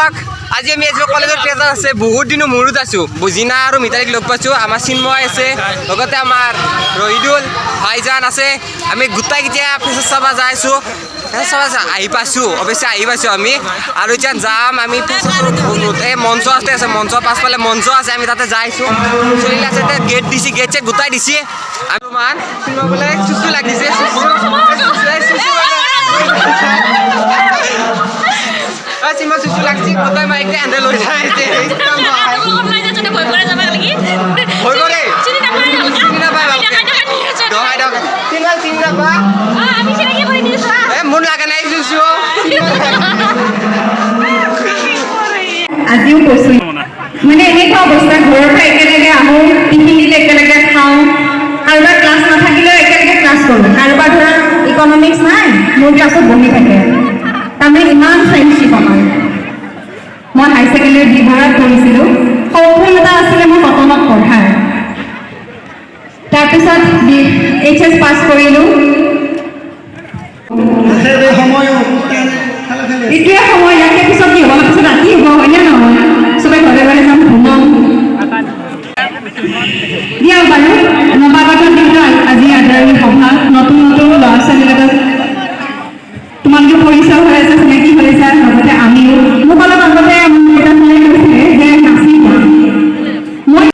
লওক আজি আমি এজো কলেজৰ প্ৰেজাৰ আছে বহুত দিনৰ মূৰত আছো বুজিনা আৰু মিতালীক লগ পাইছো আমাৰ চিন্ময় আছে লগতে আমাৰ ৰহিদুল ভাইজান আছে আমি গোটাই কেতিয়া প্ৰেছাৰ চাবা যাইছো আহি পাইছো অৱশ্যে আহি পাইছো আমি আৰু এতিয়া যাম আমি এই মঞ্চ আছে মঞ্চ পাছফালে মঞ্চ আছে আমি তাতে যাইছো চলিলে আছে গেট দিছি গেট চেক গোটাই দিছি আৰু মান চিন্ময় বোলে চুচু লাগিছে চিন্ময় চুচু লাগছি গোটাই মাইকে এন্ডে লৈ যাইছে ভয় কৰে চিনি নাপায় মন লাগা নাই চুচু আজিও কৈছো মানে এনেকুৱা অৱস্থা ঘৰৰ পৰা একেলগে আহোঁ টিফিন দিলে একেলগে খাওঁ কাৰোবাৰ ক্লাছ নাথাকিলেও একেলগে ক্লাছ কৰোঁ কাৰোবাৰ ধৰা ইকনমিক্স নাই মোৰ ক্লাছত বহি থাকে তাৰমানে ইমান ফ্ৰেণ্ডশ্বিপ আমাৰ মই হাই ছেকেণ্ডেৰী বিভাগত পঢ়িছিলোঁ সপোন এটা আছিলে মোৰ কটনত পঢ়াৰ তাৰপিছত HS পাছ কৰিলোঁ এইটোৱে সময় ইয়াকে পিছত কি হ'ব পিছত ৰাতি হ'ব হয়নে নহয় চবে ঘৰে ঘৰে যাম ঘুমাম দিয়া বাৰু নৱাগত দিনটো আজি আদৰণি সভা নতুন নতুন ল'ৰা ছোৱালীৰ লগত তোমালোকে পৰিচয় হৈ আছে চিনাকি হৈছে লগতে আমিও মোক অলপ আগতে এটা শুনাই কৈছিলে যে নাচিব মই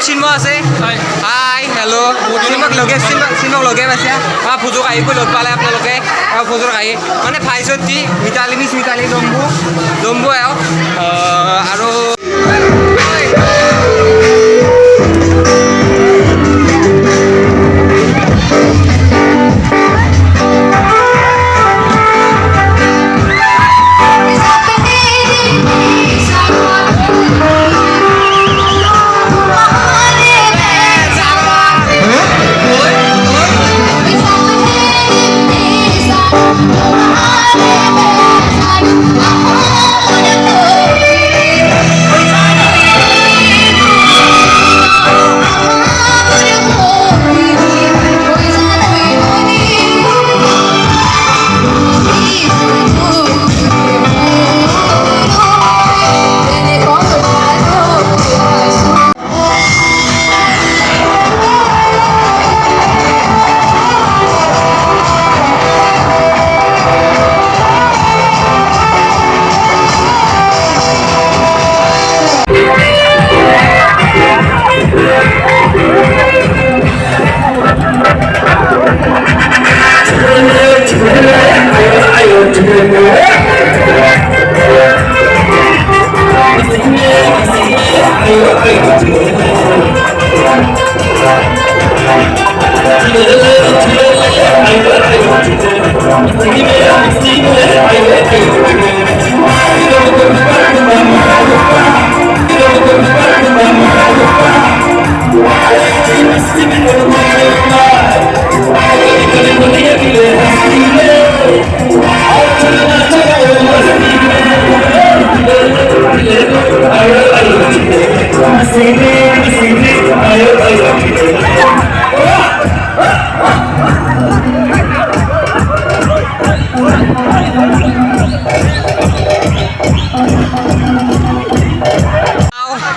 চিন্ময় আছে হাই হেল্ল' চিন্ময়ক লগে পাইছে ভোজক আহি লগ পালে আপোনালোকে ভোজক আহি মানে ভাইচতি মিতালী মিছ মিতালী জম্বু আৰু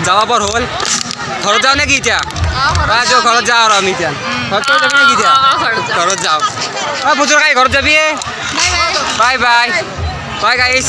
যাওয়া পৰ হল ঘৰত যাও নেকি এতিয়া যোৱা ঘৰত যাওঁ আৰু আমি এতিয়া ঘৰত তই যাবি নেকি এতিয়া ঘৰত যাওঁ পুজোৰ কাই ঘৰত যাবি বাই বাই বাই গাইছ